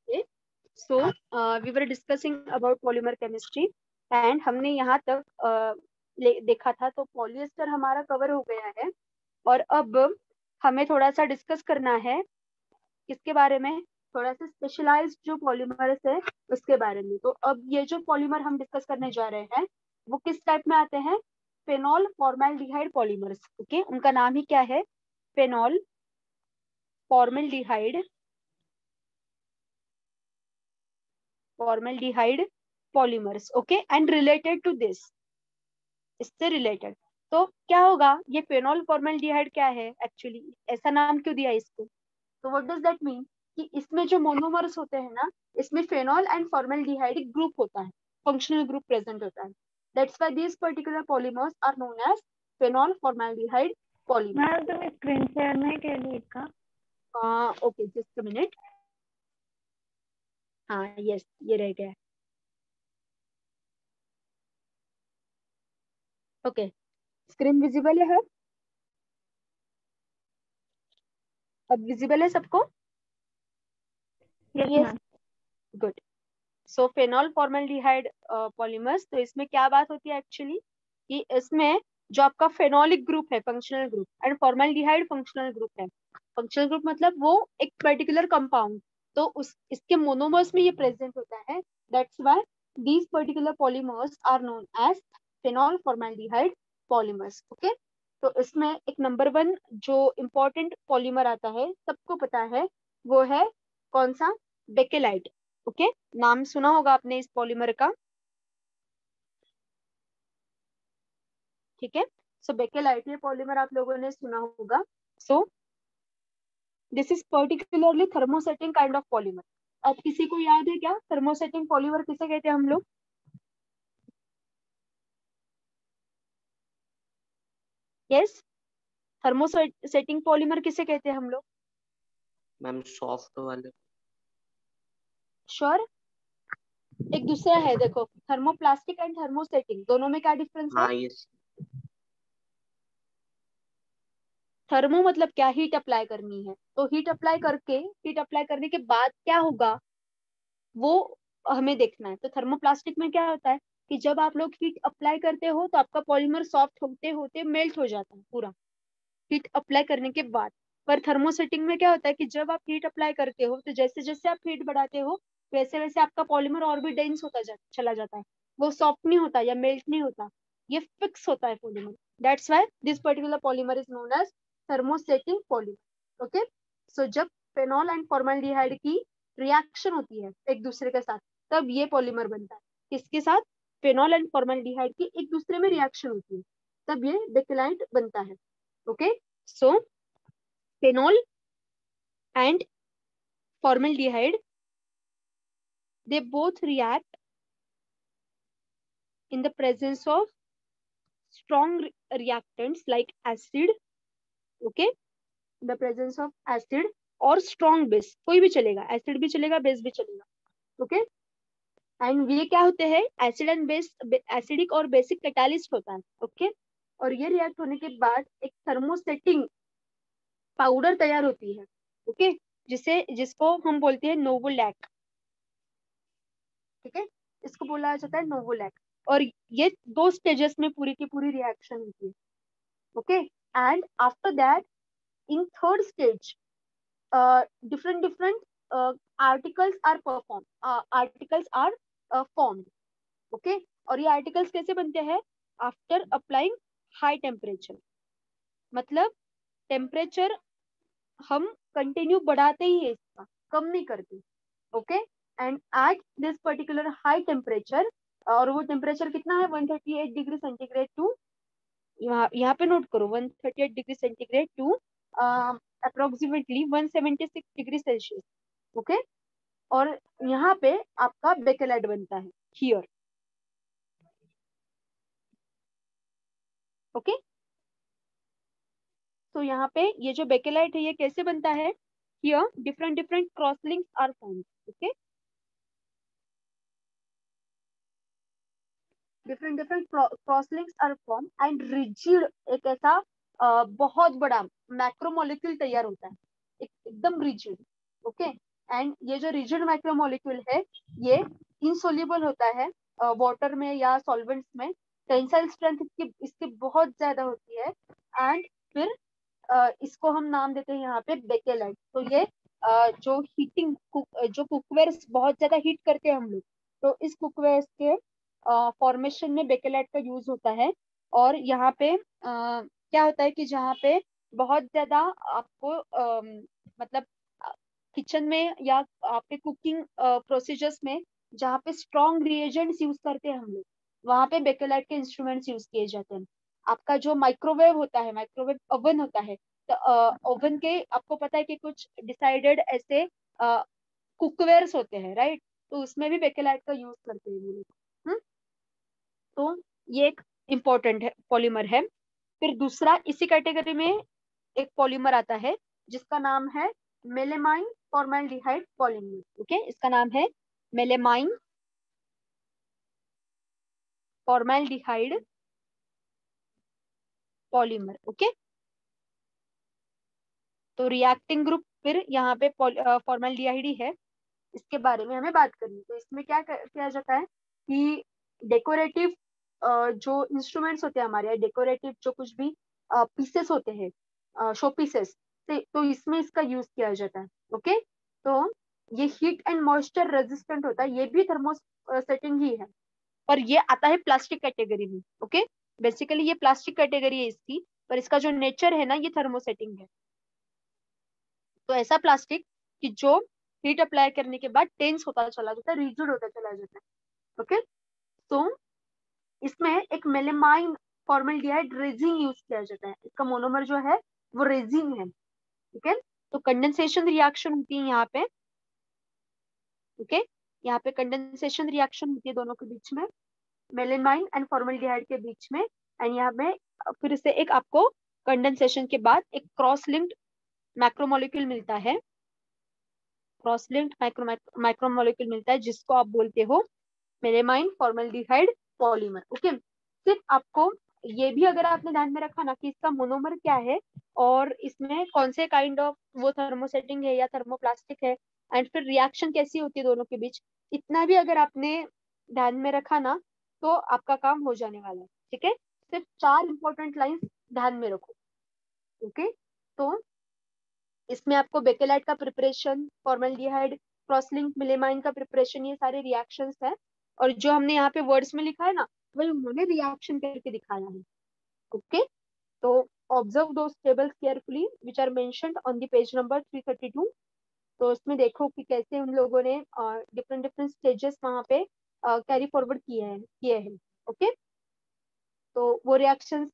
Okay. So we were discussing about polymer chemistry and हमने यहाँ तक देखा था, तो पॉलिएस्टर हमारा कवर हो गया है। और अब हमें थोड़ा सा डिस्कस करना है किसके बारे में, थोड़ा सा स्पेशलाइज्ड जो पॉलीमर्स है उसके बारे में। तो अब ये जो पॉलीमर हम डिस्कस करने जा रहे हैं वो किस टाइप में आते हैं, फेनॉल फॉर्मेल्डिहाइड पॉलीमर्स। ओके, उनका नाम ही क्या है, phenol formaldehyde polymers. Okay, and related to this, इससे रिलेटेड। तो क्या होगा, ये फेनॉल फॉर्मेल्डिहाइड क्या है एक्चुअली, ऐसा नाम क्यों दिया इसको, तो व्हाट डज दैट मीन कि इसमें जो मोनोमर्स होते हैं ना, इसमें फेनॉल एंड फॉर्मेल्डिहाइड ग्रुप होता है, फंक्शनल ग्रुप प्रेजेंट होता है। That's why this particular polymers are known as phenol formaldehyde polymer. Ma'am तुम्हें स्क्रीन शेयर नहीं केली का? Okay, just a minute. हाँ यस, ये रह गया। ओके, स्क्रीन विजिबल है, अब विजिबल है सबको? Yes yes, ma'am. गुड। सो फेनॉल फॉर्मेल्डिहाइड पॉलीमर्स, तो इसमें क्या बात होती है एक्चुअली कि इसमें जो आपका फेनोलिक ग्रुप है functional group, and formaldehyde functional group है। फंक्शनल ग्रुप मतलब वो एक पर्टिकुलर कंपाउंड, तो उस इसके मोनोमर्स में ये प्रेजेंट होता है। That's why these particular polymers are known as phenol formaldehyde polymers. Okay, तो इसमें एक नंबर वन जो इम्पोर्टेंट पॉलीमर आता है, सबको पता है, वो है कौन सा, बेकेलाइट। ओके, नाम सुना होगा आपने इस पॉलीमर का, ठीक है। सो बेकेलाइट ये पॉलीमर आप लोगों ने सुना होगा। सो this is particularly thermosetting kind of polymer. अब किसी को याद है क्या, थर्मोसेटिंग पॉलीमर किसे कहते हैं हम लोग? यस, थर्मोसेटिंग पॉलीमर किसे कहते हैं हम लोग? मैम सॉफ्ट वाले। श्योर? एक दूसरा है, देखो, थर्मोप्लास्टिक एंड थर्मोसेटिंग, दोनों में क्या डिफरेंस है? हाँ यस। थर्मो मतलब क्या, हीट अप्लाई करनी है, तो हीट अप्लाई करके, हीट अप्लाई करने के बाद क्या होगा वो हमें देखना है। तो थर्मोप्लास्टिक में क्या होता है कि जब आप लोग हीट अप्लाई करते हो तो आपका पॉलीमर सॉफ्ट होते होते मेल्ट हो जाता है पूरा, हीट अप्लाई करने के बाद। पर थर्मोसेटिंग में क्या होता है कि जब आप हीट अप्लाई करते हो तो जैसे जैसे आप हीट बढ़ाते हो वैसे वैसे आपका पॉलीमर और भी डेंस होता चला जाता है, वो सॉफ्ट नहीं होता या मेल्ट नहीं होता, ये फिक्स होता है polymer. That's why this particular polymer is known as thermosetting polymer. Okay, so जब फेनॉल एंड फॉर्मल्डिहाइड की रिएक्शन होती है एक दूसरे के साथ, तब ये पॉलीमर बनता है। किसके साथ? फेनॉल एंड फॉर्मल्डिहाइड की एक दूसरे में रिएक्शन होती है, तब ये बेकेलाइट बनता है। Okay, so phenol and formaldehyde, they both react in the presence of strong reactants like acid. Okay, in the presence of acid और strong base, कोई भी चलेगा, acid भी चलेगा, base भी चलेगा। Okay, and ये क्या होते हैं, acid and base, acidic और basic catalyst होता है। Okay, और ये रिएक्ट होने के बाद एक थर्मोसेटिंग पाउडर तैयार होती है। ओके, जिसको हम बोलते हैं नोवोलैक, ठीक है, इसको बोला जाता है नोवोलैक। और ये दो स्टेजेस में पूरी की पूरी रिएक्शन होती है। Okay, and after that in third stage different different articles are perform, articles are formed. Okay, और ये आर्टिकल्स कैसे बनते हैं, आफ्टर अप्लाइंग हाई टेम्परेचर, मतलब टेम्परेचर हम कंटिन्यू बढ़ाते ही है, इसका कम नहीं करते। Okay, and at this particular high temperature, और वो टेम्परेचर कितना है, 138 डिग्री सेंटीग्रेड टू, यहाँ पे नोट करो, 138 degree centigrade to approximately 176 degree Celsius. Okay, और यहाँ पे आपका बेकेलाइट बनता है हियर। ओके, तो यहाँ पे ये जो बेकेलाइट है ये कैसे बनता है, here different different crosslinks are formed. Okay, different different crosslinks are form and rigid, एक ऐसा बहुत बड़ा मैक्रोमोलिक्यूल तैयार होता है, एकदम रिजिड। ओके, एंड ये जो रिजिड माइक्रोमोलिक्यूल है ये इनसोल्यूबल होता है वाटर में या सॉल्वेंट्स में। टेंसाइल स्ट्रेंथ इसकी बहुत ज्यादा होती है। एंड फिर इसको हम नाम देते हैं यहाँ पे बेकेलाइट। तो ये जो हीटिंग जो कुकवेयर बहुत ज्यादा हीट करते हैं हम लोग, तो इस कुकवेयर के फॉर्मेशन में बेकेलाइट का यूज होता है। और यहाँ पे क्या होता है कि जहाँ पे बहुत ज्यादा आपको मतलब किचन में या आपके कुकिंग प्रोसीजर्स में जहाँ पे स्ट्रॉन्ग रिएजेंट्स यूज करते हैं हम लोग, वहां पे बेकेलाइट के इंस्ट्रूमेंट्स यूज किए जाते हैं। आपका जो माइक्रोवेव होता है, माइक्रोवेव ओवन होता है, तो ओवन के आपको पता है कि कुछ डिसाइडेड ऐसे कुकवेयर्स होते हैं, राइट? तो उसमें भी बेकेलाइट का यूज करते हैं वो लोग। तो ये एक इम्पोर्टेंट है पॉलीमर है। फिर दूसरा इसी कैटेगरी में एक पॉलीमर आता है जिसका नाम है मेलेमाइन फॉर्मल्डिहाइड पॉलीमर। ओके, इसका नाम है मेलेमाइन फॉर्मल्डिहाइड पॉलीमर। ओके, तो रिएक्टिंग ग्रुप फिर यहाँ पे फॉर्मल्डिहाइड ही है, इसके बारे में हमें बात करनी। तो इसमें क्या किया जाता है कि डेकोरेटिव जो इंस्ट्रूमेंट्स होते हैं हमारे, डेकोरेटिव जो कुछ भी पीसेस होते हैं, शो पीसेस, तो इसमें इसका यूज किया जाता है। ओके, तो ये हीट एंड मॉइस्चर रेजिस्टेंट होता है, ये भी थर्मोसेटिंग ही है, पर ये आता है प्लास्टिक कैटेगरी में। ओके, बेसिकली ये प्लास्टिक कैटेगरी है इसकी, पर इसका जो नेचर है ना ये थर्मोसेटिंग है। तो ऐसा प्लास्टिक कि जो हीट अप्लाई करने के बाद टेंस होता चला जाता है, रिजिड होता चला जाता है। ओके, तो इसमें एक मेलेमाइन फॉर्मल्डिहाइड रेजिन यूज किया जाता है, इसका मोनोमर जो है वो रेजिन है। ठीक है, तो कंडेंसेशन रिएक्शन होती है यहाँ पे। ओके, यहाँ पे कंडेंसेशन रिएक्शन होती है दोनों के बीच में, मेलेमाइन एंड फॉर्मल्डिहाइड के बीच में। एंड यहाँ पे फिर से एक आपको कंडेंसेशन के बाद एक क्रॉस लिंक्ड मैक्रोमोलिक्यूल मिलता है, क्रॉस लिंक्ड माइक्रोमोलिक्यूल मिलता है जिसको आप बोलते हो मेलेमाइन फॉर्मल्डिहाइड पॉलीमर। ओके, सिर्फ आपको ये भी अगर आपने ध्यान में रखा ना कि इसका मोनोमर क्या है और इसमें कौन से काइंड ऑफ वो थर्मोसेटिंग है या थर्मोप्लास्टिक है, एंड फिर रिएक्शन कैसी होती है दोनों के बीच, इतना भी अगर आपने ध्यान में रखा ना तो आपका काम हो जाने वाला है। ठीक है, सिर्फ 4 इंपॉर्टेंट लाइंस ध्यान में रखो। ओके, तो इसमें आपको बेकेलाइट का प्रिपरेशन, फॉर्मल्डिहाइड, क्रॉसलिंक मिलेमाइन का प्रिपरेशन, ये सारे रिएक्शंस है। और जो हमने यहाँ पे वर्ड्स में लिखा है ना वही उन्होंने रिएक्शन करके दिखाया है। ओके, तो observe those tables carefully which are mentioned on the page number 332। तो उसमें देखो कि कैसे उन लोगों ने डिफरेंट डिफरेंट स्टेजेस वहां पे कैरी फॉरवर्ड किए हैं। ओके, तो वो रिएक्शंस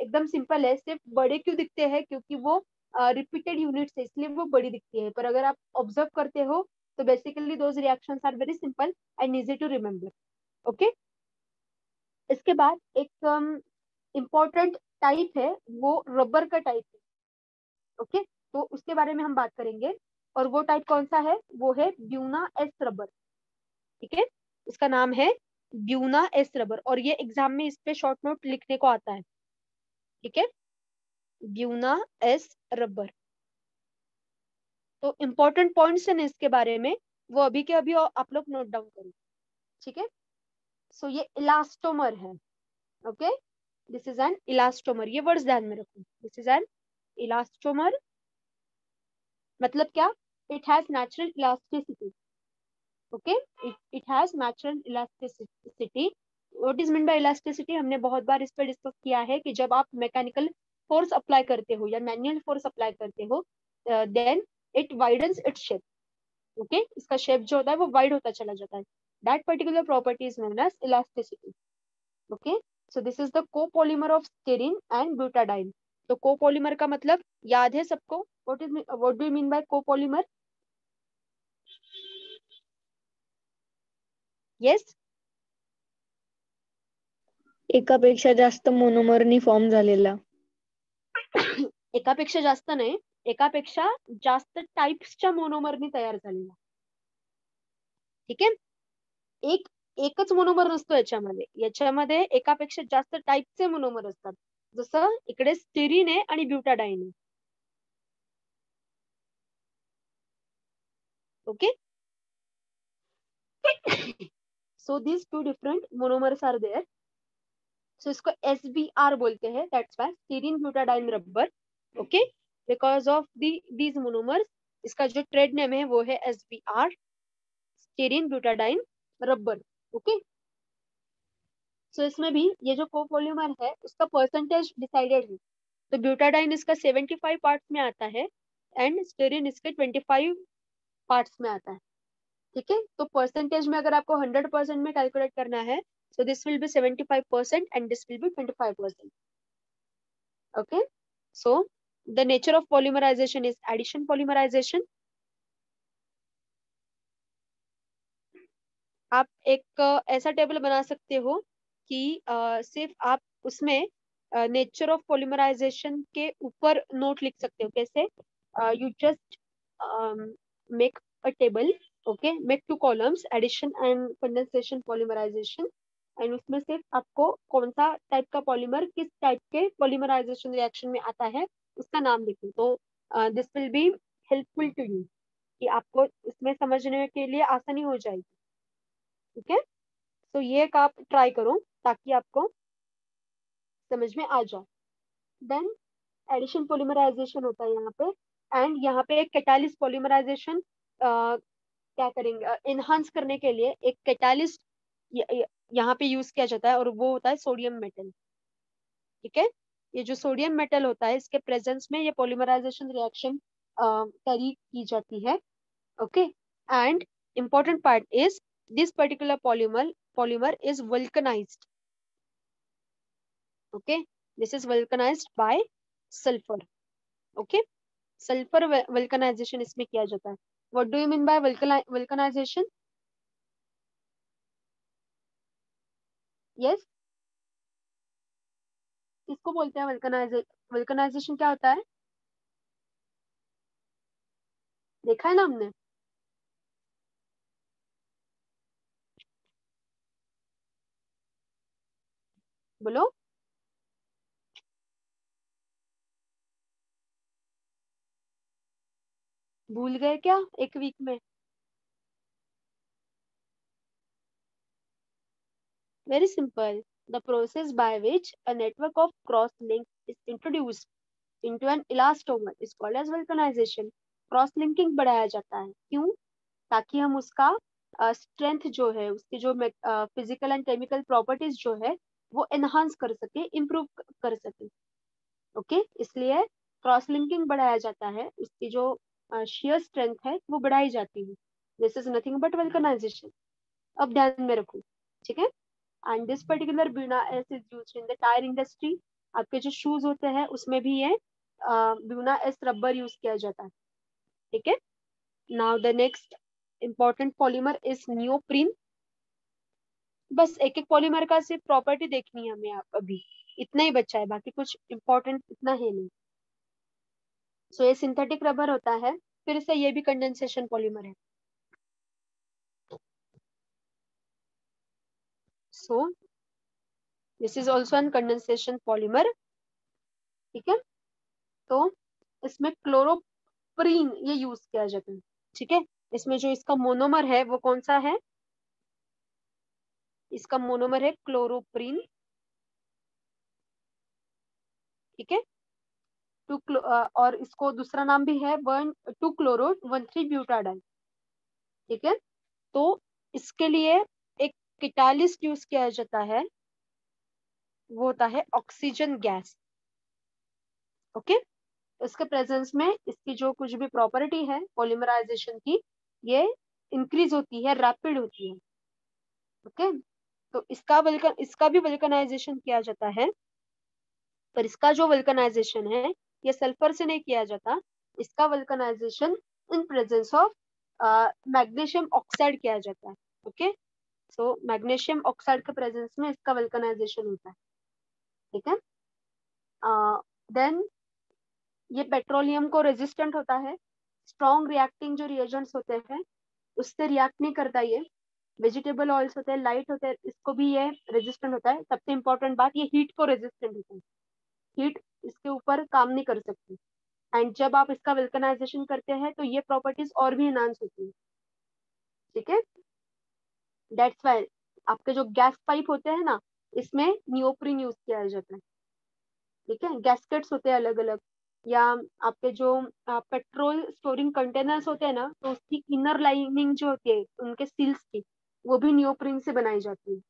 एकदम सिंपल है, सिर्फ बड़े क्यों दिखते हैं क्योंकि वो रिपीटेड यूनिट्स है इसलिए वो बड़ी दिखती है, पर अगर आप ऑब्जर्व करते हो तो basically those reactions are very simple and easy to remember. Okay, इसके बाद एक इम्पोर्टेंट टाइप है वो रबर का टाइप है। ओके, तो उसके बारे में हम बात करेंगे, और वो टाइप कौन सा है, वो है ब्यूना एस रबर। ठीक है, उसका नाम है ब्यूना एस रबर, और ये एग्जाम में इस पे शॉर्ट नोट लिखने को आता है। ठीक है, ब्यूना एस रबर। तो इम्पोर्टेंट पॉइंट्स है ना इसके बारे में, वो अभी के अभी आप लोग नोट डाउन करो। ठीक है, सो ये इलास्टोमर है। Okay, this is an elastomer, ये वर्ड्स ध्यान में रखो, दिस इज एन इलास्टोमर। मतलब क्या, it has natural elasticity. Okay, it has natural elasticity. What is mean by elasticity, हमने बहुत बार इस पर डिस्कस किया है कि जब आप मैकेनिकल फोर्स अप्लाई करते हो या मैनुअल फोर्स अप्लाई करते हो then it widens its shape. Okay, इसका शेप जो होता है वो वाइड होता चला जाता है, that particular property is known as elasticity. Okay, so this is the copolymer of styrene and butadiene. तो कोपॉलीमर का मतलब याद है सबको, what do you mean by copolymer? Yes, एकापेक्षा जास्त मोनोमरनी फॉर्म झालेला. एकापेक्षा जास्त नाही, एकापेक्षा जास्त टाइप्सच्या मोनोमरनी तयार झालेला. ठीक आहे, एकच मोनोमर नसतो याच्यामध्ये एकापेक्षा जास्त टाइपचे मोनोमर असतात, जसं इकडे स्टिरीन आहे आणि ब्युटाडाइन आहे. Okay. So these two different monomers are there. So इसको SBR बोलते हैं. That's why serine butadiene rubber. Okay. Because of these monomers, इसका जो ट्रेड नेम है वो है SBR, serine butadiene rubber. Okay. So इसमें भी ये जो कोपॉलीमर है उसका परसेंटेज डिसाइडेड है. तो ब्यूटाडाइन इसका 75 पार्ट्स में आता है एंड स्टेरिन इसके 25 पार्ट्स में आता है. ठीक है. तो परसेंटेज में अगर आपको 100% में कैलकुलेट करना है, so this will be 75% and this will be 25%. Okay. So the nature of polymerization is addition polymerization. आप एक ऐसा टेबल बना सकते हो कि सिर्फ आप उसमें नेचर ऑफ पॉलीमराइजेशन के ऊपर नोट लिख सकते हो. कैसे? You just make a table. Okay. Make 2 columns, addition and condensation polymerization, and उसमें सिर्फ आपको कौन सा टाइप का पॉलीमर किस टाइप के पॉलीमराइजेशन रिएक्शन में आता है उसका नाम लिखो. तो this will be helpful to you कि आपको इसमें समझने के लिए आसानी हो जाएगी. ठीक है. तो ये एक आप ट्राई करो ताकि आपको समझ में आ जाए. देन एडिशन पॉलीमराइजेशन होता है यहाँ पे, एंड यहाँ पे एक कैटालिस्ट पॉलीमराइजेशन क्या करेंगे, एनहांस करने के लिए एक कैटालिस्ट यहाँ पे यूज किया जाता है और वो होता है सोडियम मेटल. ठीक है. ये जो सोडियम मेटल होता है इसके प्रेजेंस में ये पॉलीमराइजेशन रिएक्शन कैरी की जाती है. Okay. And important part is this particular polymer is vulcanized. Okay. This is vulcanized by sulfur. Okay. sulfur vulcanization इसमें किया जाता है. What do you mean by vulcanization? Yes. किसको बोलते हैं vulcanization क्या होता है? देखा है ना हमने. बोलो. भूल गए क्या एक वीक में? Very simple. The process by which a network of cross links is introduced into an elastomer is called as vulcanization. Cross linking बढ़ाया जाता है. क्यों? ताकि हम उसका स्ट्रेंथ जो है, उसकी जो फिजिकल एंड केमिकल प्रॉपर्टीज जो है वो एनहांस कर सके, इम्प्रूव कर सके. ओके. इसलिए क्रॉस लिंकिंग बढ़ाया जाता है, उसकी जो शेयर स्ट्रेंथ है वो बढ़ाई जाती है. This is nothing but vulcanization. अब ध्यान में रखो. ठीक है. And this particular buna S is used in the tyre industry. आपके जो शूज होते हैं उसमें भी ये ब्यूना एस रबर यूज किया जाता है. ठीक है. Now the next important polymer is neoprene. बस एक एक पॉलीमर का सिर्फ प्रॉपर्टी देखनी है हमें. आप अभी इतना ही बच्चा है, बाकी कुछ इंपॉर्टेंट इतना है नहीं. सो ये सिंथेटिक रबर होता है. फिर से ये भी कंडेंसेशन पॉलीमर है. सो this is also an condensation polymer. ठीक है. तो इसमें क्लोरोप्रीन ये यूज किया जाता है. ठीक है. इसमें जो इसका मोनोमर है वो कौन सा है? इसका मोनोमर है क्लोरोप्रीन. ठीक है. और इसको दूसरा नाम भी है 1,2 क्लोरो 1,3 ब्यूटाडाइन. ठीक है. तो इसके लिए एक कैटालिस्ट यूज किया जाता है, वो होता है ऑक्सीजन गैस. ओके. इसके प्रेजेंस में इसकी जो कुछ भी प्रॉपर्टी है पॉलीमराइजेशन की, ये इंक्रीज होती है, रैपिड होती है. ओके. तो इसका भी वल्कनाइजेशन किया जाता है, पर इसका जो वल्कनाइजेशन है ये सल्फर से नहीं किया जाता. इसका vulcanization in presence of magnesium oxide किया जाता है. ओके. सो मैग्नीशियम ऑक्साइड के प्रेजेंस में इसका वल्कनाइजेशन होता है. ठीक है. देन ये पेट्रोलियम को रेजिस्टेंट होता है. स्ट्रॉन्ग रिएक्टिंग जो रिएजेंट्स होते हैं उससे रिएक्ट नहीं करता. ये वेजिटेबल ऑयल्स होते हैं, लाइट होते हैं, इसको भी ये रेजिस्टेंट होता है. सबसे इंपॉर्टेंट बात, ये हीट को रेजिस्टेंट होता है. हीट इसके ऊपर काम नहीं कर सकती. एंड जब आप इसका वल्कनाइजेशन करते हैं तो ये प्रॉपर्टीज और भी एनहांस होती है. ठीक है, दैट्स वाई आपके जो गैस पाइप होते हैं ना, इसमें नियोप्रिन यूज किया जाता है। ठीक है, गैस्केट्स होते हैं अलग अलग, या आपके जो पेट्रोल स्टोरिंग कंटेनर्स होते हैं ना, तो उसकी इनर लाइनिंग जो होती है उनके सील्स की, वो भी नियोप्रिन से बनाई जाती है।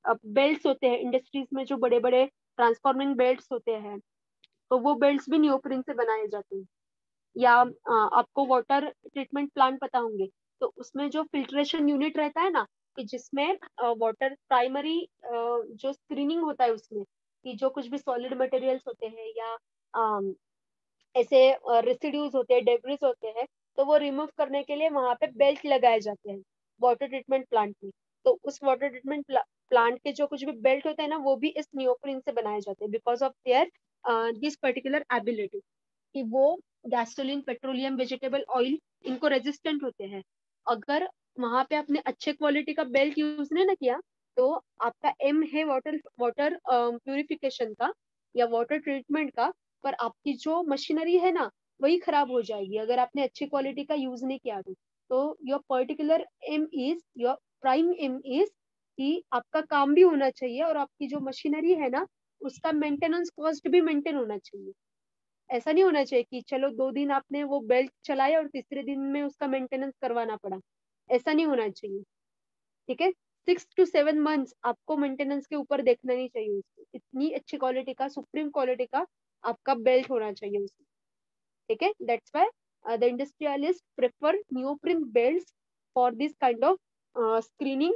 अब बेल्ट्स होते हैं इंडस्ट्रीज में, जो बड़े बड़े ट्रांसफॉर्मिंग बेल्ट्स होते हैं, तो वो बेल्ट्स भी नियोप्रिन से बनाए जाते हैं। या आपको वाटर ट्रीटमेंट प्लांट पता होंगे, तो उसमें जो फिल्ट्रेशन यूनिट रहता है ना, कि जिसमें वाटर प्राइमरी जो स्क्रीनिंग होता है उसमें, कि जो कुछ भी सॉलिड मटेरियल्स होते हैं या ऐसे रेसिड्यूज होते हैं, डेब्रिस होते हैं, तो वो रिमूव करने के लिए वहां पे बेल्ट लगाए जाते हैं वाटर ट्रीटमेंट प्लांट में। तो उस वाटर ट्रीटमेंट प्लांट के जो कुछ भी बेल्ट होते हैं ना, वो भी इस नियोप्रिन से बनाए जाते हैं, because of their this particular ability, कि वो गैसोलीन, पेट्रोलियम, वेजिटेबल ऑयल, इनको रेजिस्टेंट होते हैं। अगर वहां पे आपने अच्छे क्वालिटी का बेल्ट यूज नहीं ना किया, तो आपका एम है वाटर वाटर प्यूरिफिकेशन का या वाटर ट्रीटमेंट का, पर आपकी जो मशीनरी है ना, वही खराब हो जाएगी अगर आपने अच्छी क्वालिटी का यूज नहीं किया तो your particular aim is, your prime aim is, कि आपका काम भी होना चाहिए और आपकी जो मशीनरी है ना, उसका मेंटेनेंस कॉस्ट भी मेंटेन होना चाहिए। ऐसा नहीं होना चाहिए कि चलो 2 दिन आपने वो बेल्ट चलाया और तीसरे दिन में उसका मेंटेनेंस करवाना पड़ा। ऐसा नहीं होना चाहिए। ठीक है, 6 to 7 months आपको मेंटेनेंस के ऊपर देखना नहीं चाहिए उसको। इतनी अच्छी क्वालिटी का, सुप्रीम क्वालिटी का आपका बेल्ट होना चाहिए उसमें। ठीक है, that's why the industrialist prefer neoprene belts for this kind of screening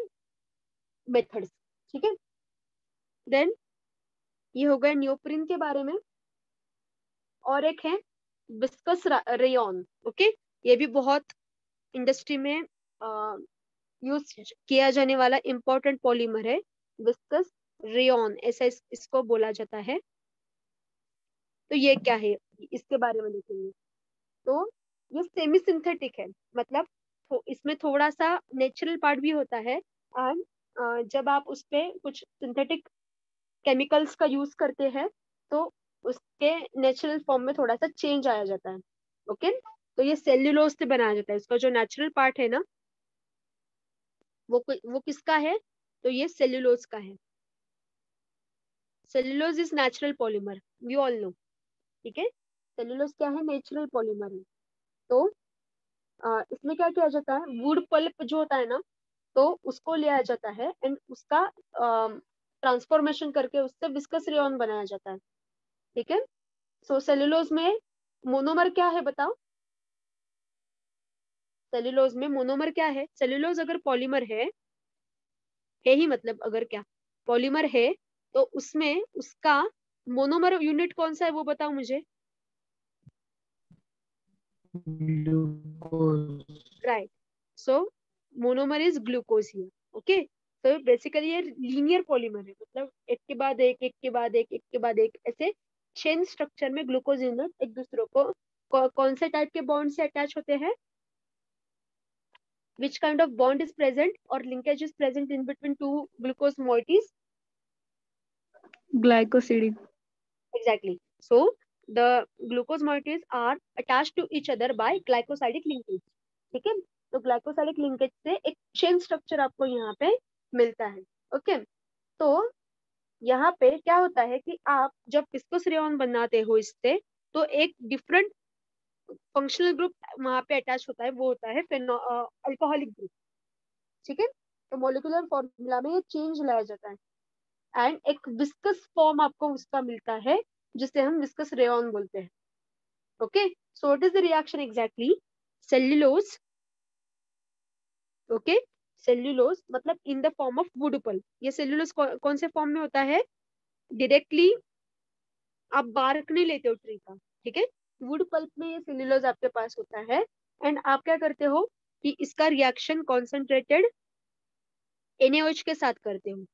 methods. ठीक है, देन ये हो गया नियोप्रिन के बारे में। और एक है विस्कस रेयन। ओके, ये भी बहुत इंडस्ट्री में यूज किया जाने वाला इंपॉर्टेंट पॉलीमर है, विस्कस रेयन, ऐसा इसको बोला जाता है। तो ये क्या है, इसके बारे में देखेंगे। तो ये सेमी सिंथेटिक है, मतलब इसमें थोड़ा सा नेचुरल पार्ट भी होता है, एंड जब आप उस पे कुछ सिंथेटिक केमिकल्स का यूज करते हैं, तो उसके नेचुरल फॉर्म में थोड़ा सा चेंज आया जाता है। ओके, तो ये सेल्यूलोज से बनाया जाता है। इसका जो नेचुरल पार्ट है ना, वो किसका है, तो ये सेल्यूलोज का है। Cellulose is natural polymer, we all know. ठीक है, सेल्यूलोज क्या है, नेचुरल पॉलीमर है। तो इसमें क्या किया जाता है, वुड पल्प जो होता है ना, तो उसको लिया जाता है एंड उसका ट्रांसफॉर्मेशन करके उससे विस्कस रेयन बनाया जाता है। ठीक है, सो सेल्यूलोज में मोनोमर क्या है बताओ। सेल्यूलोज में मोनोमर क्या है, सेल्यूलोज अगर पॉलीमर है ही, मतलब अगर क्या पॉलीमर है, तो उसमें उसका मोनोमर यूनिट कौन सा है वो बताओ मुझे। Glucose. Right, so monomer is glucose here. Okay, तो बेसिकली ये लीनियर पॉलीमर है, मतलब एक के बाद एक, एक के बाद एक, एक के बाद एक, ऐसे चेन स्ट्रक्चर में ग्लूकोज यूनिट एक दूसरे को कौन से टाइप के बॉन्ड से अटैच होते हैं, which kind of bond is present or linkage is present in between two glucose moieties. Glycosidic. Exactly, so the glucose moieties are attached to each other by glycosidic linkage. ठीक है, तो glycosidic linkage से एक chain structure आपको यहाँ पे मिलता है। ओके, तो यहाँ पे क्या होता है कि आप जब विस्कोस रेयन बनाते हो इससे, तो एक डिफरेंट फंक्शनल ग्रुप वहां पे अटैच होता है, वो होता है अल्कोहलिक ग्रुप। ठीक है, तो मोलिकुलर फॉर्मूला में ये चेंज लाया जाता है एंड एक विस्कस फॉर्म आपको उसका मिलता है, जिसे हम विस्कस रेयन बोलते हैं। Okay, so what is the reaction exactly, cellulose. Okay, cellulose मतलब in the form of wood pulp. ये सेल्यूलोज कौन से फॉर्म में होता है, डायरेक्टली आप बार्क नहीं लेते हो ट्री का। ठीक है, वुड पल्प में ये सेल्यूलोज आपके पास होता है, एंड आप क्या करते हो कि इसका रिएक्शन कॉन्सेंट्रेटेड NaOH के साथ करते हो।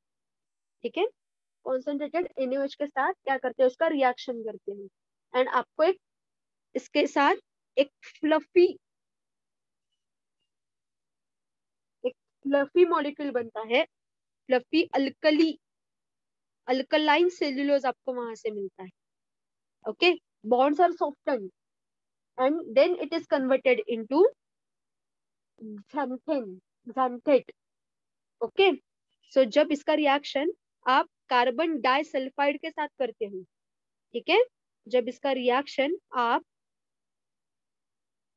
ठीक है, कॉन्सेंट्रेटेड NaOH के साथ क्या करते हो, उसका रिएक्शन करते हो, एंड आपको एक इसके साथ एक फ्लफी एक फ्लफी मॉलिक्यूल बनता है, फ्लफी अल्कलाइन सेल्यूलोज आपको वहां से मिलता है। Okay, bonds are softened and then it is converted into xanthate. Okay, so जब इसका रिएक्शन आप कार्बन डाइसल्फाइड के साथ करते हो, ठीक है, जब इसका रिएक्शन आप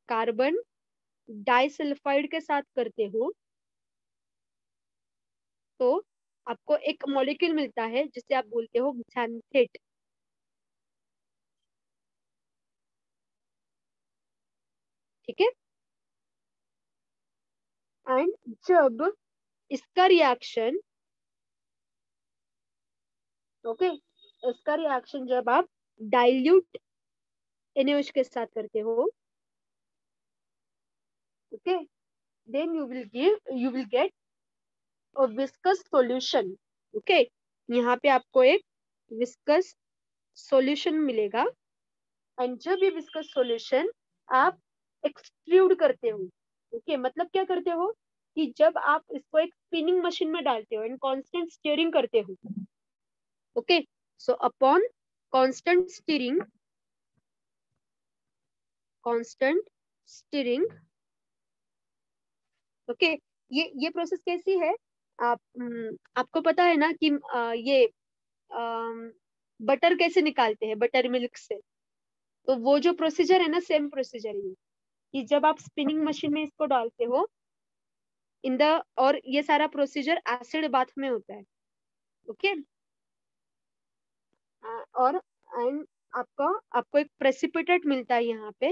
कार्बन डाइसल्फाइड के साथ करते हो तो आपको एक मॉलिक्यूल मिलता है जिसे आप बोलते हो xanthate. ठीक है, एंड जब इसका रिएक्शन, ओके, इसका रिएक्शन जब आप डाइल्यूट NaOH के साथ करते हो, okay, then you will get a viscous solution. Okay, यहाँ पे आपको एक विस्कस सॉल्यूशन मिलेगा. एंड जब ये विस्कस सॉल्यूशन आप एक्सट्रूड करते हो, ओके, मतलब क्या करते हो कि जब आप इसको एक स्पिनिंग मशीन में डालते हो एंड कांस्टेंट स्टीयरिंग करते हो, okay, so upon constant steering, okay, ये प्रोसेस कैसी है, आपको पता है ना कि ये बटर कैसे निकालते हैं बटर मिल्क से, तो वो जो प्रोसीजर है ना, सेम प्रोसीजर है कि जब आप स्पिनिंग मशीन में इसको डालते हो इन द, और ये सारा प्रोसीजर एसिड बाथ में होता है. ओके, और एंड आपको एक प्रेसिपिटेट मिलता है यहाँ पे.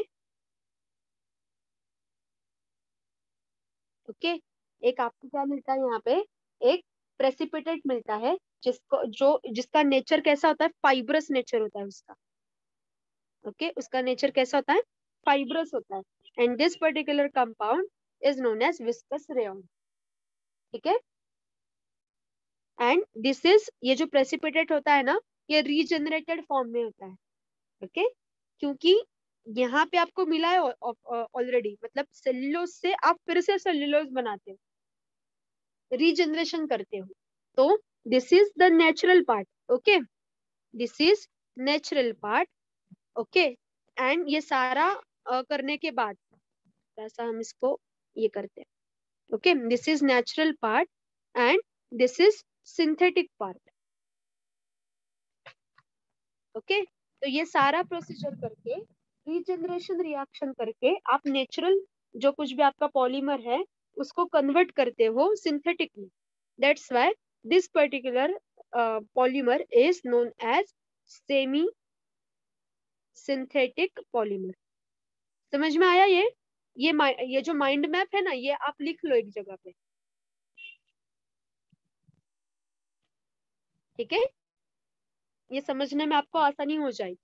ओके, एक आपको क्या मिलता है यहाँ पे, एक प्रेसिपिटेट मिलता है जिसका नेचर कैसा होता है, फाइब्रस नेचर होता है उसका. ओके, उसका नेचर कैसा होता है, फाइब्रस होता है. And this particular compound is known as viscose rayon. ठीक है, एंड दिस इज, ये जो प्रेसिपिटेट होता है ना, ये रीजनरेटेड फॉर्म में होता है. ओके, क्योंकि यहाँ पे आपको मिला है ऑलरेडी, मतलब सेल्यूलोज से आप फिर से सेल्यूलोज बनाते हो, रीजनरेशन करते हो. तो this is the natural part. Okay, this is natural part. Okay, and ये सारा करने के बाद ऐसा हम इसको ये करते हैं. Okay, this is natural part and this is synthetic part. Okay, तो ये सारा प्रोसीजर करके, रीजनरेशन रिएक्शन करके आप नेचुरल जो कुछ भी आपका पॉलीमर है उसको कन्वर्ट करते हो सिंथेटिक में. That's why this particular polymer is known as semi synthetic polymer. समझ में आया? ये जो माइंड मैप है ना, ये आप लिख लो एक जगह पे. ठीक है, ये समझने में आपको आसानी हो जाएगी.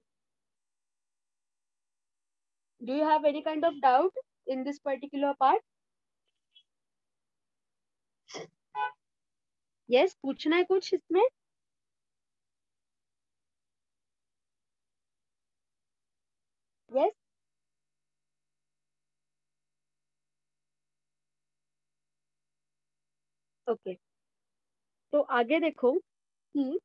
Do you have any kind of doubt in this particular part? Yes, पूछना है कुछ इसमें? Yes, okay. तो आगे देखो कि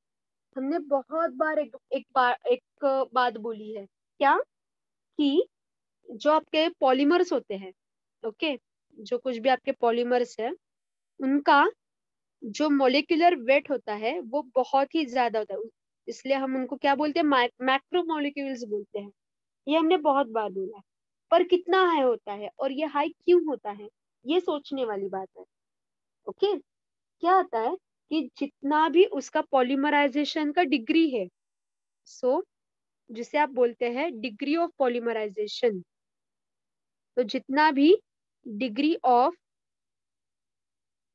हमने बहुत बार एक बात बोली है, क्या, कि जो आपके पॉलीमर्स होते हैं, ओके, जो कुछ भी आपके पॉलीमर्स है उनका जो मॉलिक्यूलर वेट होता है वो बहुत ही ज्यादा होता है, इसलिए हम उनको क्या बोलते हैं, मैक्रो मॉलिक्यूल्स बोलते हैं. ये हमने बहुत बार बोला है, पर कितना हाई होता है और ये हाई क्यों होता है, ये सोचने वाली बात है. ओके, क्या होता है कि जितना भी उसका पॉलीमराइजेशन का डिग्री है, सो जिसे आप बोलते हैं डिग्री ऑफ पॉलीमराइजेशन, तो जितना भी डिग्री ऑफ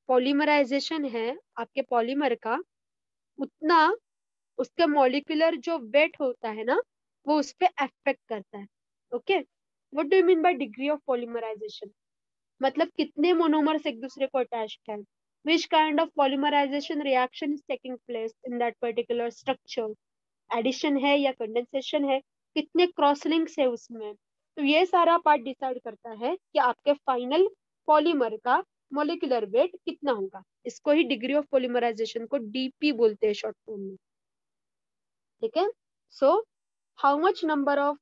पॉलीमराइजेशन है आपके पॉलीमर का, उतना उसका मॉलिक्यूलर जो वेट होता है ना, वो उस पर अफेक्ट करता है. Okay, what do you mean by degree of polymerization? मतलब कितने मोनोमर्स एक दूसरे को अटैच्ड है, which kind of polymerization reaction is taking place in that particular structure, addition है या कंडेंसेशन है, कितने क्रॉस लिंक्स है उसमें. तो ये सारा पार्ट डिसाइड करता है कि आपके फाइनल पॉलीमर का मोलिकुलर वेट कितना होगा. इसको ही डिग्री ऑफ पॉलीमराइजेशन को डीपी बोलते हैं शॉर्ट फॉर्म में. ठीक है, so how much number of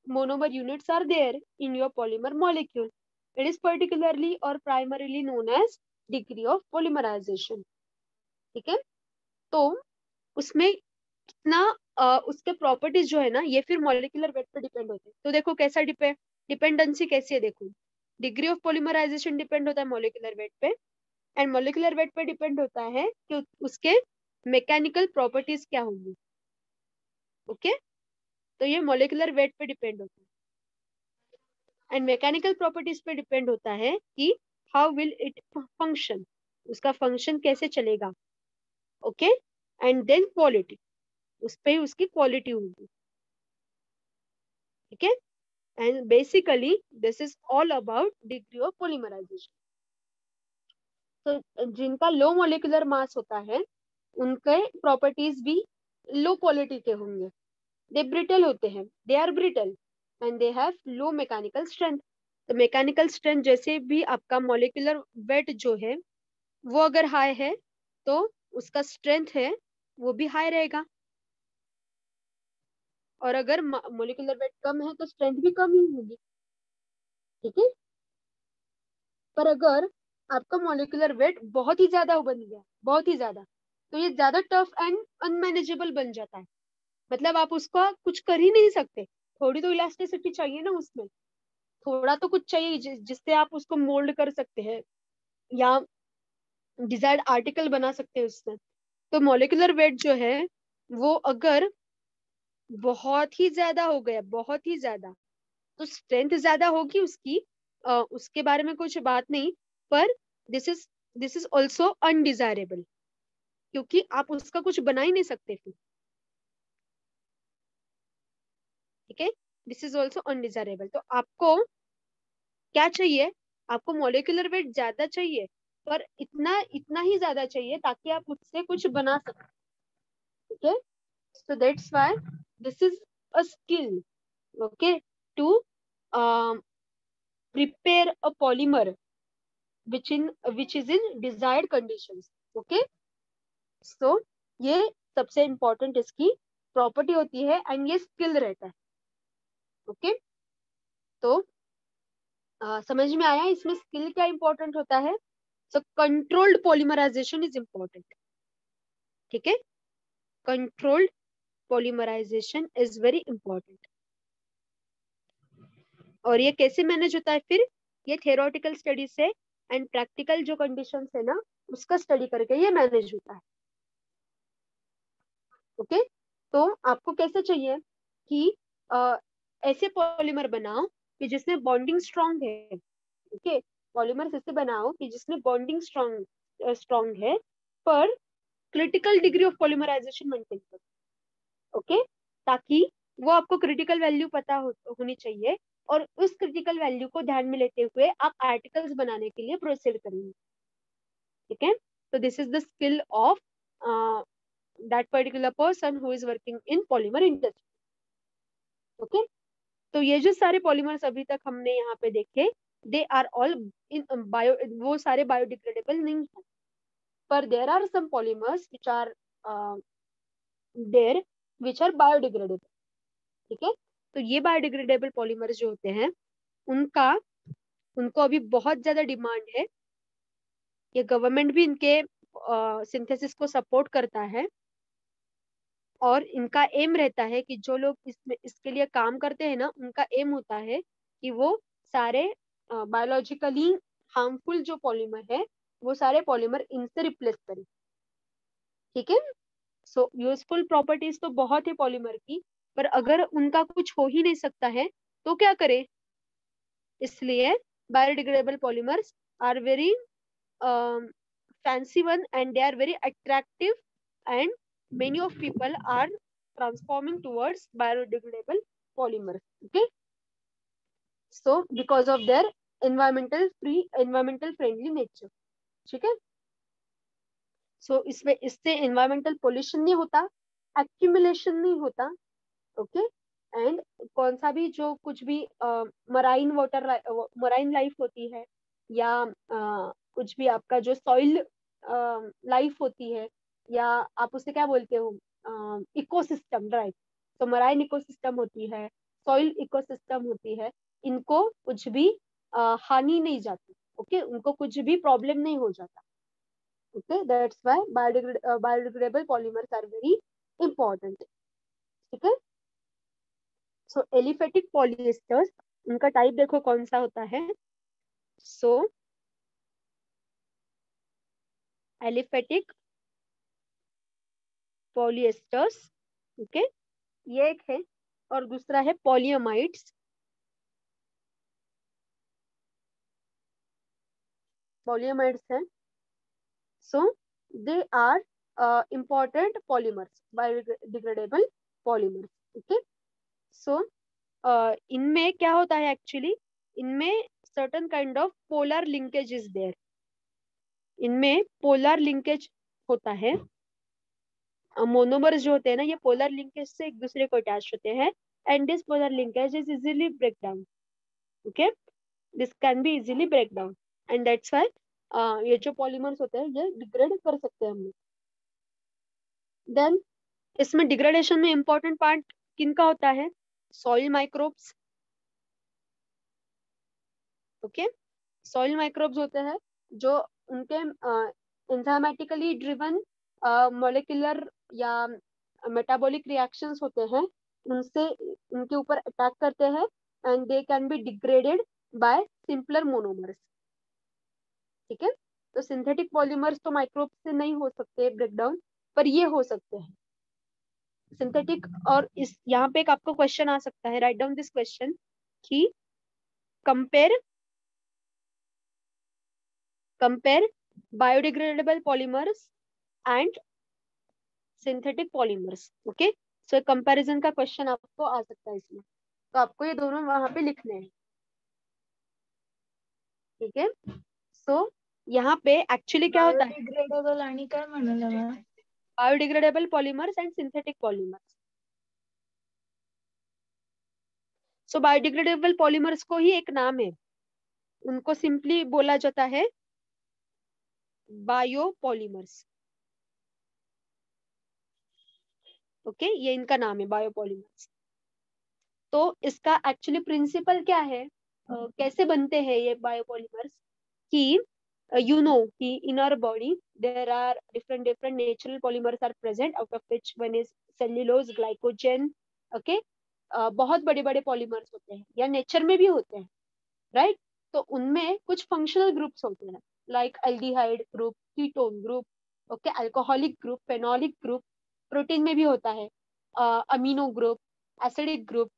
monomer units are there in your polymer molecule, it is particularly और primarily known as degree of polymerization. ठीक है, तो उसमें कितना उसके प्रॉपर्टीज जो है ना, ये फिर मॉलिक्यूलर वेट पे डिपेंड होते हैं। तो देखो कैसा डिपेंडेंसी कैसी है, देखो डिग्री ऑफ पॉलीमराइजेशन डिपेंड होता है मॉलिक्यूलर वेट पे, एंड मॉलिक्यूलर वेट पे डिपेंड होता है कि उसके मैकेनिकल प्रॉपर्टीज क्या होंगी। ओके, तो ये मॉलिक्यूलर वेट पे डिपेंड होता है, एंड मैकेनिकल प्रॉपर्टीज पे डिपेंड होता है कि हाउ विल इट फंक्शन, उसका फंक्शन कैसे चलेगा। ओके, एंड देन क्वालिटी, उस पे उसकी क्वालिटी होगी। ठीक है, and basically this is all about degree of polymerization. तो जिनका लो मॉलिक्यूलर मास होता है उनके प्रॉपर्टीज भी लो क्वालिटी के होंगे। दे ब्रिटल होते हैं, they are brittle and they have low mechanical strength. तो मैकेनिकल स्ट्रेंथ जैसे भी आपका मॉलिक्यूलर वेट जो है वो अगर हाई है तो उसका स्ट्रेंथ है वो भी हाई रहेगा, और अगर मॉलिक्यूलर वेट कम है तो स्ट्रेंथ भी कम ही होगी। ठीक है, पर अगर आपका मॉलिक्यूलर वेट बहुत ही ज्यादा बन गया, बहुत ही ज्यादा, तो ये ज्यादा टफ एंड अनमैनेजेबल बन जाता है। मतलब आप उसका कुछ कर ही नहीं सकते, थोड़ी तो इलास्टिसिटी चाहिए ना उसमें, थोड़ा तो कुछ चाहिए जिससे आप उसको मोल्ड कर सकते हैं या डिजायर्ड आर्टिकल बना सकते हैं उससे। तो मॉलिक्यूलर वेट जो है वो अगर बहुत ही ज्यादा हो गया, बहुत ही ज्यादा, तो स्ट्रेंथ ज्यादा होगी उसकी, उसके बारे में कुछ बात नहीं, पर this is this is also undesirable, क्योंकि आप उसका कुछ बना ही नहीं सकते फिर। ठीक है, दिस इज ऑल्सो अनडिजायरेबल। तो आपको क्या चाहिए, आपको मॉलिक्यूलर वेट ज्यादा चाहिए, पर इतना इतना ही ज्यादा चाहिए ताकि आप उससे कुछ बना सकें। ठीक है, so that's why this is a skill, okay, to prepare a polymer which is in desired conditions. Okay, so ये सबसे important इसकी प्रॉपर्टी होती है एंड ये स्किल रहता है। ओके, तो समझ में आया इसमें स्किल क्या इंपॉर्टेंट होता है। So controlled polymerization is important. ठीक है, controlled polymerization is very important. और ये कैसे मैनेज होता है फिर, ये थियोरेटिकल स्टडी से एंड प्रैक्टिकल जो कंडीशंस है ना उसका स्टडी करके ये मैनेज होता है। ओके, तो आपको कैसे चाहिए कि ऐसे पॉलीमर बनाओ कि जिसमें बॉन्डिंग स्ट्रांग है। ओके, पॉलीमर ऐसे बनाओ कि जिसमें बॉन्डिंग स्ट्रांग स्ट्रांग है, पर critical degree of polymerization maintain करो। ओके, ताकि वो आपको क्रिटिकल वैल्यू पता होनी चाहिए, और उस क्रिटिकल वैल्यू को ध्यान में लेते हुए आप आर्टिकल्स बनाने के लिए प्रोसीड करेंगे। ठीक है, तो this is the skill of that particular person who is working in polymer industry. Okay, तो ये जो सारे पॉलीमर्स अभी तक हमने यहाँ पे देखे, they are all in bio, वो सारे बायोडिग्रेडेबल नहीं है, पर there are some polymers which are there which are biodegradable. ठीक है, तो ये बायोडिग्रेडेबल पॉलीमर्स जो होते हैं उनका उनको अभी बहुत ज्यादा डिमांड है। ये गवर्नमेंट भी इनके सिंथेसिस को सपोर्ट करता है, और इनका एम रहता है कि जो लोग इसके लिए काम करते हैं ना, उनका एम होता है कि वो सारे बायोलॉजिकली हार्मफुल जो पॉलीमर है वो सारे पॉलीमर इनसे रिप्लेस करें। ठीक है, सो यूजफुल प्रॉपर्टीज तो बहुत है पॉलीमर की, पर अगर उनका कुछ हो ही नहीं सकता है तो क्या करें। इसलिए biodegradable polymers are very fancy one, and they are very attractive, and many of people are transforming towards biodegradable polymers. Okay, so because of their environmental friendly nature. ठीक है, सो इसमें इससे environmental pollution नहीं होता, accumulation नहीं होता। Okay, and कौन सा भी जो कुछ भी मराइन लाइफ होती है, या कुछ भी आपका जो सॉइल लाइफ होती है, या आप उसे क्या बोलते हो, इकोसिस्टम, राइट। तो मराइन इकोसिस्टम होती है, सॉइल इकोसिस्टम होती है, इनको कुछ भी हानि नहीं जाती, ओके, उनको कुछ भी प्रॉब्लम नहीं हो जाता, okay, that's why biodegradable polymers are very important, ठीक है। सो एलिफेटिक पॉलिएस्टर्स, उनका टाइप देखो कौन सा होता है। सो एलिफेटिक पॉलिएस्टर्स, ओके, ये एक है, और दूसरा है पॉलियमाइड्स। पॉलियमाइड्स है, so they are important polymers, biodegradable polymers, okay. So इनमें क्या होता है एक्चुअली, इनमें certain kind of polar linkage is there, इनमें पोलर लिंकेज होता है। मोनोमर्स जो होते हैं ना, ये पोलर लिंकेज से एक दूसरे को अटैच होते हैं, and this polar linkage is easily break down, okay, this can be easily break down, and that's why ये जो पॉलीमर्स होते हैं ये डिग्रेड कर सकते हैं हम लोग। देन इसमें डिग्रेडेशन में इंपॉर्टेंट पार्ट किनका होता है, soil microbes, okay, soil microbes होते हैं जो उनके एंजाइमेटिकली ड्रिवन मॉलिक्यूलर या मेटाबॉलिक रिएक्शंस होते हैं, उनसे उनके ऊपर अटैक करते हैं, and they can be degraded by simpler monomers, ठीक है। तो सिंथेटिक पॉलीमर्स तो माइक्रोब से नहीं हो सकते ब्रेकडाउन, पर ये हो सकते हैं सिंथेटिक। और इस यहाँ पे एक आपको क्वेश्चन आ सकता है, राइट डाउन दिस क्वेश्चन कि compare biodegradable polymers and synthetic polymers, okay. So comparison का क्वेश्चन आपको आ सकता है इसमें, तो आपको ये दोनों वहां पे लिखने हैं, ठीक है। सो यहाँ पे एक्चुअली क्या होता है, बायोडिग्रेडेबल आणि काय म्हणाला ma'am? Biodegradable polymers and synthetic polymers. So biodegradable polymers को ही एक नाम है, उनको सिंपली बोला जाता है बायोपॉलीमर्स, ओके, ये इनका नाम है बायोपॉलीमर्स। तो इसका एक्चुअली प्रिंसिपल क्या है, कैसे बनते हैं ये बायोपॉलीमर्स, कि you know कि in our body there are different natural polymers are present, out of which one is cellulose, glycogen, okay, बहुत बड़े बड़े पॉलीमर्स होते हैं या नेचर में भी होते हैं, राइट। तो उनमें कुछ फंक्शनल ग्रुप्स होते हैं, like aldehyde group, ketone group, okay, alcoholic group, phenolic group, protein में भी होता है amino group, acidic group,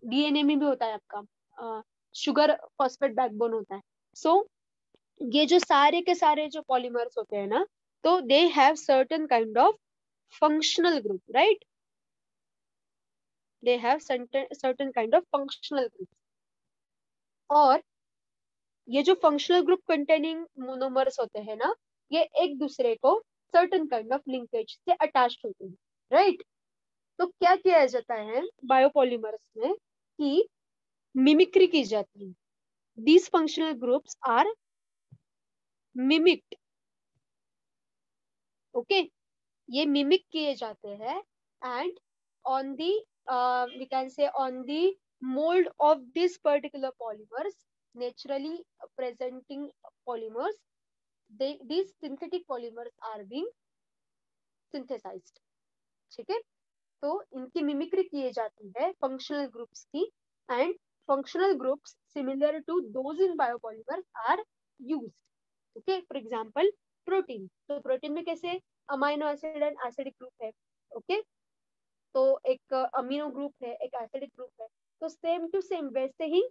DNA में भी होता है आपका शुगर फॉस्फेट बैकबोन होता है। सो ये जो सारे के सारे जो पॉलीमर्स होते हैं ना, तो they have certain kind of functional group, right, they have certain kind of functional group. और ये जो फंक्शनल ग्रुप कंटेनिंग मोनोमर्स होते हैं ना, ये एक दूसरे को सर्टेन काइंड ऑफ लिंकेज से अटैच होते हैं, राइट। तो क्या किया जाता है बायोपॉलीमर्स में कि मिमिक्री की जाती है, these functional groups are mimicked, okay, ये मिमिक किए जाते हैं, and on the we can say on the mold of this particular polymers, naturally presenting polymers, these synthetic polymers are being synthesized, ठीक है। तो इनकी मिमिक्री किए जाती है फंक्शनल ग्रुप्स की, and functional groups similar to those in biopolymers are used, okay. For example protein, तो protein में कैसे amino acid and acidic group है, ओके, तो एक अमीनो ग्रुप है, एक एसिडिक ग्रुप है, तो सेम टू सेम वैसे ही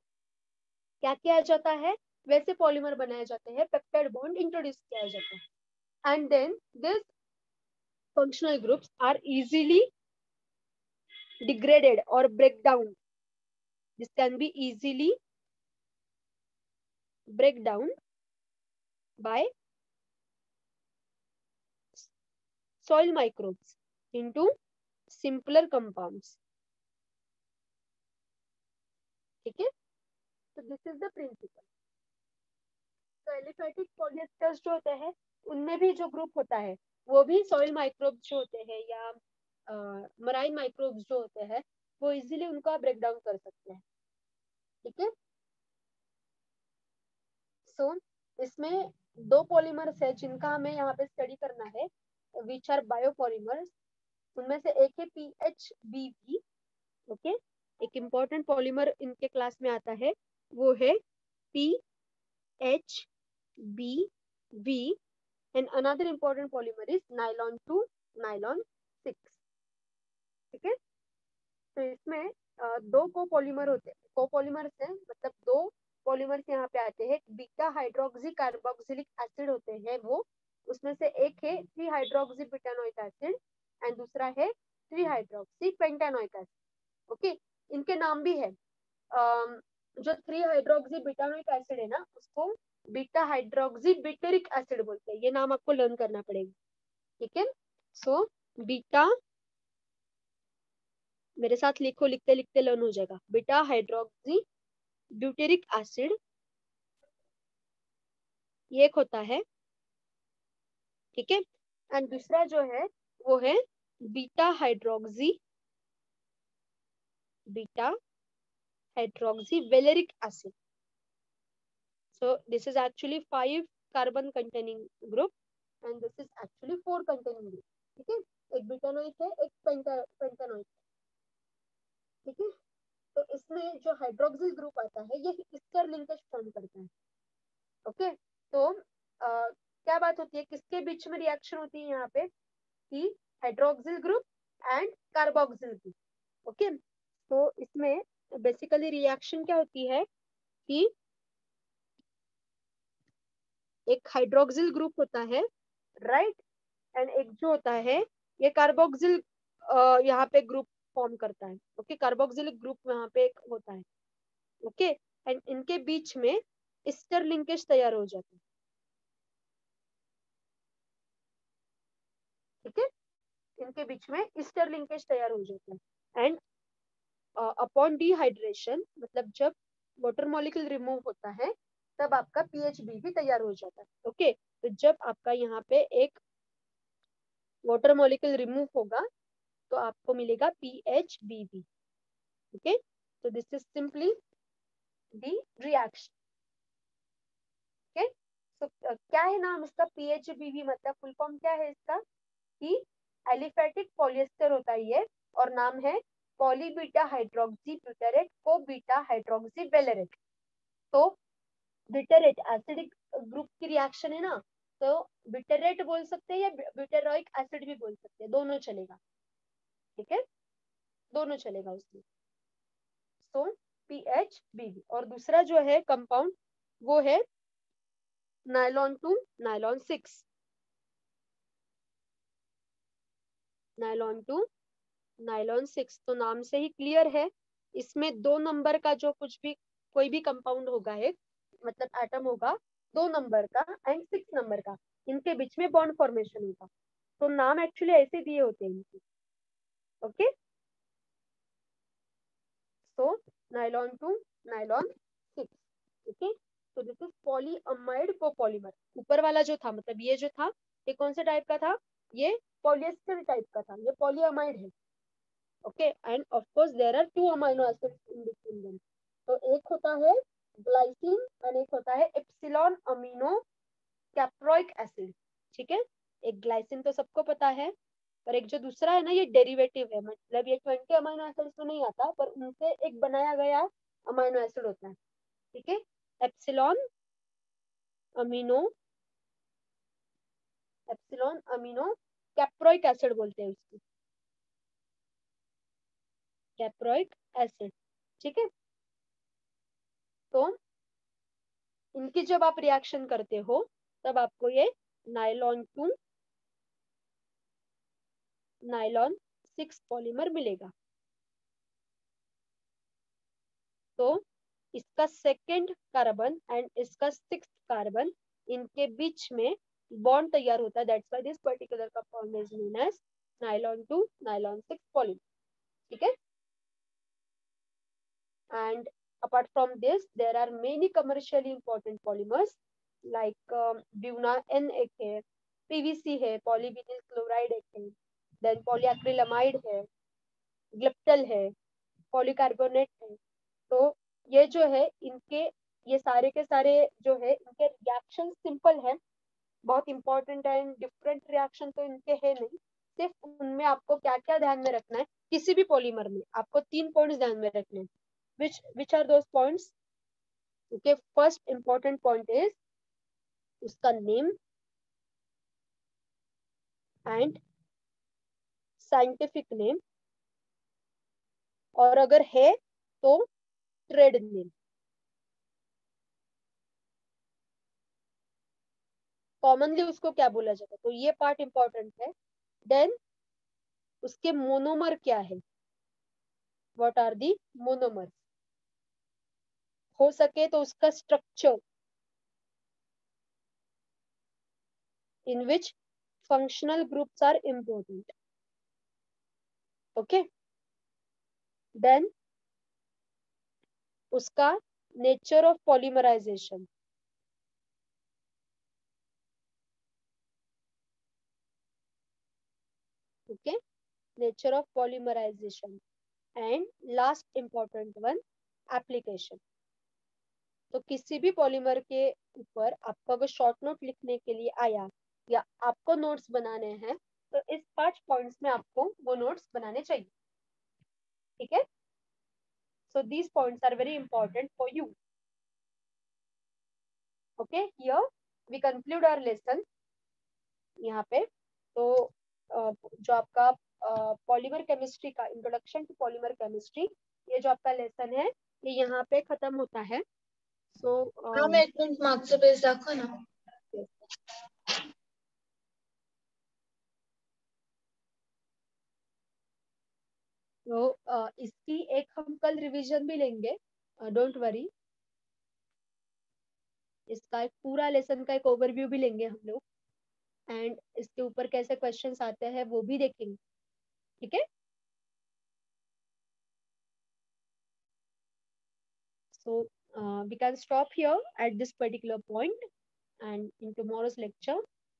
क्या किया जाता है, वैसे पॉलीमर बनाए जाते हैं, पेप्टाइड बॉन्ड इंट्रोड्यूस किया जाता है, and then this functional groups are easily degraded or break down, this can be easily break down by soil microbes into simpler compounds, ठीक है। तो दिस इज द प्रिंसिपल। तो एलिफेटिक पॉलिएस्टर्स जो होते हैं उनमें भी जो ग्रुप होता है वो भी सॉइल माइक्रोब्स जो होते हैं या मराइन माइक्रोब्स जो होते हैं वो इजीली उनका ब्रेक डाउन कर सकते हैं, ठीक है। सो इसमें दो पॉलीमर्स है जिनका हमें यहाँ पे स्टडी करना है, विच आर बायोपॉलीमर्स। उनमें से एक है PHBV, ओके। एक इम्पोर्टेंट पॉलीमर इनके क्लास में आता है, वो है PHBV, and another important polymer is nylon 2 nylon 6, ठीक है। तो इसमें दो कोपॉलीमर होते हैं, कोपॉलीमर्स हैं, मतलब दो पॉलीमर्स यहाँ पे आते हैं। बीटा हाइड्रोक्सी कार्बोक्सिलिक एसिड होते हैं वो, उसमें से एक है 3 हाइड्रोक्सी ब्यूटानोइक एसिड एंड दूसरा है 3 हाइड्रोक्सी पेंटानोइक एसिड, ओके। इनके नाम भी है, जो 3 हाइड्रोक्सी ब्यूटानोइक एसिड है ना, उसको बीटा हाइड्रोक्सी बिटरिक एसिड बोलते हैं। ये नाम आपको लर्न करना पड़ेगा, ठीक है। सो बीटा, मेरे साथ लिखो, लिखते लिखते लर्न हो जाएगा। बीटा हाइड्रोक्सी ब्यूटेरिक एसिड ये एक होता है, ठीक है। एंड दूसरा जो है वो है beta hydroxy valeric acid. So this is actually 5 carbon containing group and this is actually 4 containing group, ठीक है। एक ब्यूटानोइक है, एक पेंटानोइक, ठीक है। तो इसमें जो हाइड्रोक्सिल ग्रुप आता है ये एस्टर लिंकेज फॉर्म करता है, ओके। तो क्या बात होती है, किसके बीच में रिएक्शन होती है यहाँ पे, कि hydroxyl group and carboxyl group, okay. तो इसमें बेसिकली रिएक्शन क्या होती है कि एक हाइड्रोक्सिल ग्रुप होता है, राइट, एंड एक जो होता है ये कार्बोक्सिल यहाँ पे ग्रुप फॉर्म करता है, ओके। कार्बोक्सिलिक ग्रुप यहाँ पे एक होता है, ओके। एंड इनके बीच में एस्टर लिंकेज तैयार हो जाता है, ठीक है। इनके बीच में एस्टर लिंकेज तैयार हो जाता है एंड अपॉन डिहाइड्रेशन, मतलब जब वाटर मॉलिक्यूल रिमूव होता है तब आपका PHB भी तैयार हो जाता है, ओके। तो जब आपका यहाँ पे एक वाटर मॉलिक्यूल रिमूव होगा तो आपको मिलेगा PHBB, ओके। तो this is simply the reaction, okay. तो क्या है नाम इसका, PHBB मतलब फुल फॉर्म क्या है इसका, कि एलिफेटिक पॉलिएस्टर होता है ये, और नाम है पॉलीबीटा हाइड्रोक्सी ब्यूटेरेट को बीटा हाइड्रोक्सी वेलेरेट। तो ब्यूटेरेट एसिडिक ग्रुप की रिएक्शन है ना, तो ब्यूटेरेट बोल सकते हैं या ब्यूटेरोइक एसिड भी बोल सकते हैं, दोनों चलेगा, ठीक है, दोनों चलेगा उसमें। सो PHBB। और दूसरा जो है कंपाउंड वो है नाइलॉन 2 नाइलॉन 6, नाइलॉन 2 नाइलॉन 6। तो नाम से ही क्लियर है, इसमें 2 नंबर का जो कुछ भी कोई भी कंपाउंड होगा, एक मतलब एटम होगा 2 नंबर का एंड 6 नंबर का, इनके बीच में बॉन्ड फॉर्मेशन होगा। तो नाम एक्चुअली ऐसे दिए होते हैं इनके, ओके। सो नाइलॉन 2 नाइलॉन 6, ओके। तो दिस इज पॉलीअमाइड कोपॉलीमर। ऊपर वाला जो था, मतलब ये जो था, ये कौन से टाइप का था, ये पॉलिएस्टर टाइप का था, ये पॉलीअमाइड है, okay. And of course there are 2 amino acids in between them. तो एक होता है ग्लाइसिन एंड एक होता है एप्सिलॉन अमीनो कैप्रोइक एसिड, ठीक है। एक ग्लाइसिन तो सबको पता है, पर एक जो दूसरा है ना, ये डेरिवेटिव है, मतलब ये 20 अमीनो एसिड्स में नहीं आता, पर उनसे एक बनाया गया अमीनो एसिड होता है, ठीक है। एप्सिलॉन अमीनो कैप्रोइक एसिड बोलते हैं उसको, कैप्रोइक एसिड, ठीक है। तो इनकी जब आप रिएक्शन करते हो तब आपको ये नाइलॉन 2 नाइलॉन 6 पॉलीमर मिलेगा। तो इसका सेकेंड कार्बन एंड इसका 6th कार्बन, इनके बीच में बॉन्ड तैयार होता है, that's why this particular compound is known as nylon 2 nylon 6 polymer, ठीक है। And apart from this, there are many commercially important polymers like Buna N एक है, PVC है, polyvinyl chloride एक है, then polyacrylamide है, ग्लिप्टल है, पॉलीकार्बोनेट है। तो ये जो है इनके ये सारे के सारे जो है इनके रिएक्शन सिंपल है, बहुत इंपॉर्टेंट है, डिफरेंट रिएक्शन तो इनके है नहीं। सिर्फ उनमें आपको क्या क्या ध्यान में रखना है, किसी भी पॉलीमर में आपको 3 पॉइंट्स ध्यान में रखने हैं। Which are those points? Okay, first important point is उसका नेम एंड साइंटिफिक नेम, और अगर है तो ट्रेड नेम। कॉमनली उसको क्या बोला जाता है, तो ये पार्ट इंपॉर्टेंट है। देन उसके मोनोमर क्या है, व्हाट आर दी मोनोमर, हो सके तो उसका structure, in which functional groups are important. Okay, then उसका nature of polymerization, okay, nature of polymerization, and last important one, application. तो किसी भी पॉलीमर के ऊपर आपको अगर शॉर्ट नोट लिखने के लिए आया या आपको नोट्स बनाने हैं, तो इस 5 पॉइंट्स में आपको वो नोट्स बनाने चाहिए। ठीक है, so these points are very important for you. Okay, here we conclude our lesson. यहाँ पे तो जो आपका पॉलीमर केमिस्ट्री का इंट्रोडक्शन टू पॉलीमर केमिस्ट्री, ये जो आपका लेसन है ये यहाँ पे खत्म होता है। सो मॅम एक मिनिट मागचं पेज दाखवा ना. तो इसकी एक हम कल रिवीजन भी लेंगे, डोंट वरी। इसका एक पूरा लेसन का एक ओवरव्यू भी लेंगे हम लोग, एंड इसके ऊपर कैसे क्वेश्चंस आते हैं वो भी देखेंगे। ठीक है, so we can stop here at this particular point, and in tomorrow's lecture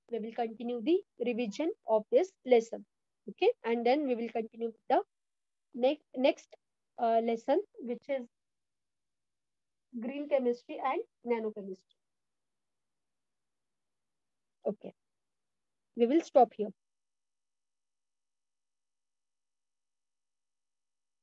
we will continue the revision of this lesson. Okay, and then we will continue with the next lesson, which is green chemistry and nanochemistry. Okay, we will stop here.